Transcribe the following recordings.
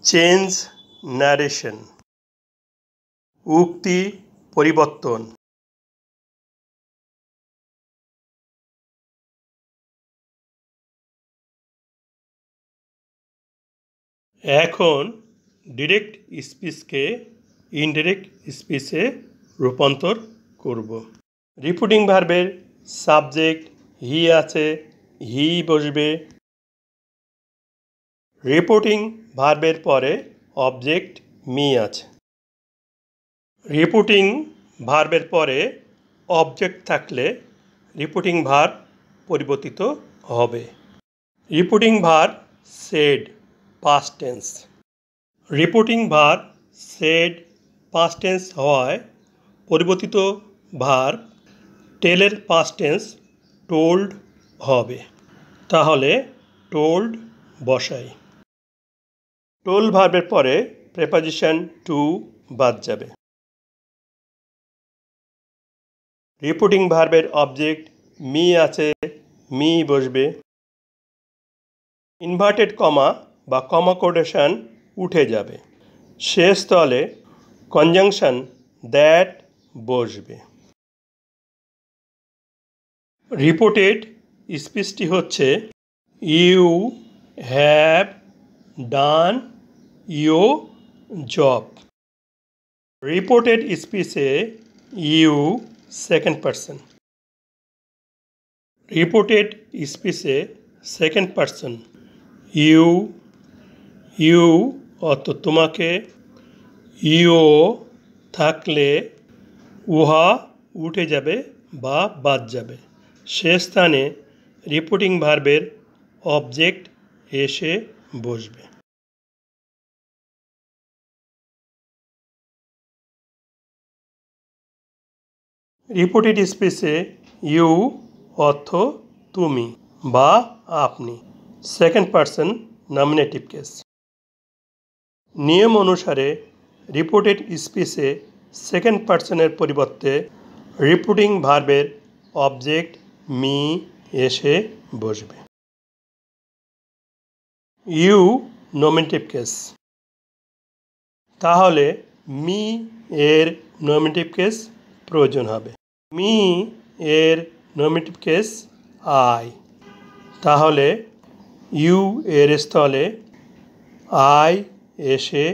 Change narration, উক্তি পরিবর্তন। এখন ডিরেক্ট স্পিচকে ইনডিরেক্ট স্পিচে রূপান্তর করব। রিপোর্টিং ভার্বের সাবজেক্ট হি আছে, হি বসবে। রিপোর্টিং ভার্বের পরে অবজেক্ট মি আছে। রিপোর্টিং ভার্বের পরে অবজেক্ট থাকলে রিপোর্টিং ভার্ব পরিবর্তিত হবে। Reporting verb said past tense. Reporting verb said past tense হওয়ায় পরিবর্তিত ভার্ব টেলের পাস্ট টেন্স টোল্ড হবে। তাহলে টোল্ড বসাই। টোল ভার্বের পরে প্রেপোজিশন টু বাদ যাবে। রিপোর্টিং ভার্বের অবজেক্ট মি আছে, মি বসবে। ইনভার্টেড কমা বা কমা কোটেশন উঠে যাবে। শেষ স্থলে কনজাংশন দ্যাট বসবে। রিপোর্টেড স্পিচটি হচ্ছে you have done your job. Reported স্পিচে ইউ সেকেন্ড পারসন। রিপোর্টেড স্পিচে সেকেন্ড পারসন ইউ, ইউ অর্থ তোমাকে, ইউ থাকলে উহা উঠে যাবে বা বাদ যাবে। সে স্থানে রিপোর্টিং ভার্বের অবজেক্ট এসে বসবে। রিপোর্টেড স্পিচে ইউ অর্থ তুমি বা আপনি, সেকেন্ড পারসন নমিনেটিভ কেস। নিয়ম অনুসারে রিপোর্টেড স্পিচে সেকেন্ড পারসনের পরিবর্তে রিপোর্টিং ভার্বের অবজেক্ট মি এসে বসবে। ইউ নমিনেটিভ কেস, তাহলে মি এর নমিনেটিভ কেস প্রয়োজন হবে। মি এর নমিনেটিভ কেস আই, তাহলে ইউ এর স্থলে আই এসে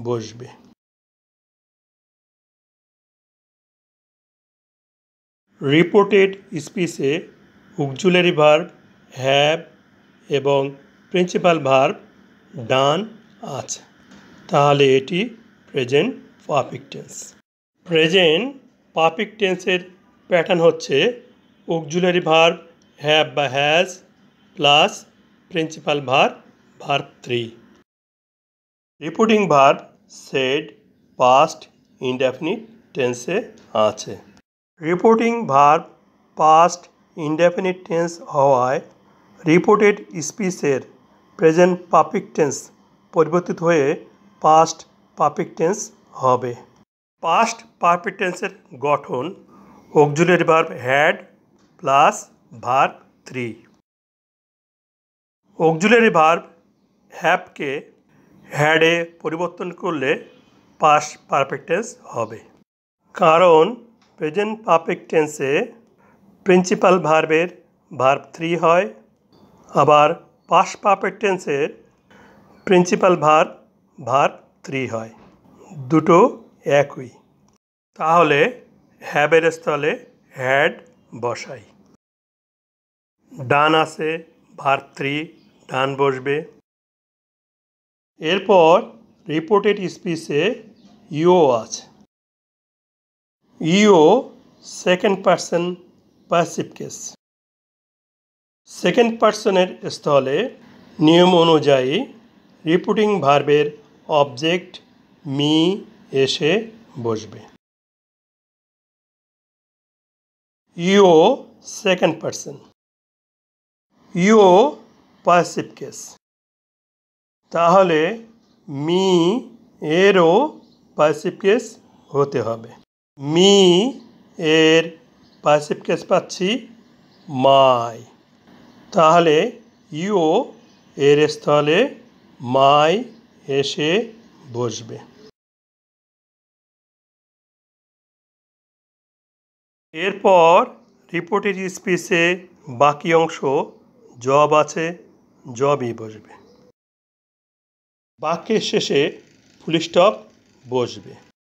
বসবে। রিপোর্টেড স্পিচে অক্সিলারি ভার্ব হ্যাভ এবং প্রিন্সিপাল ভার্ব ডান আছে, তাহলে এটি present perfect tense. Present perfect টেন্সের প্যাটার্ন হচ্ছে অক্সিলারি ভার্ব হ্যাভ বা has plus principal verb verb 3। Reporting verb said past indefinite টেন্সে আছে। Reporting verb past indefinite tense হওয়ায় রিপোর্টেড স্পিচের প্রেজেন্ট পারফেক্ট টেন্স পরিবর্তিত হয়ে পাস্ট পারফেক্ট টেন্স হবে। Past perfect টেন্সের গঠন auxiliary verb had plus verb 3। Auxiliary verb হ্যাভকে হ্যাডে পরিবর্তন করলে পাস্ট পারফেক্ট টেন্স হবে। কারণ প্রেজেন্ট পারফেক্ট টেন্সে প্রিন্সিপাল ভার্বের ভার্ব 3 হয়, আবার পাস্ট পারফেক্ট টেন্সের প্রিন্সিপাল ভার্ব ভার্ব 3 হয়, দুটো একই। তাহলে হ্যাভের স্থলে হ্যাড বসাই। ডান আছে, ভার্ব 3 ডান বসবে। এরপর রিপোর্টেড স্পিচে ইউ আছে। You second person passive case. Second পারসনের স্থলে নিয়ম অনুযায়ী রিপোর্টিং ভার্বের অবজেক্ট মি এসে বসবে। You second person, you passive case, তাহলে মি এরও প্যাসিভ কেস হতে হবে। মি এর প্যাসিভ কেস পাচ্ছি মাই, তাহলে ইউ এর স্থলে মাই এসে বসবে। এরপর রিপোর্টেড স্পিচে বাকি অংশ জব আছে, জবই বসবে। বাক্যের শেষে ফুল স্টপ বসবে।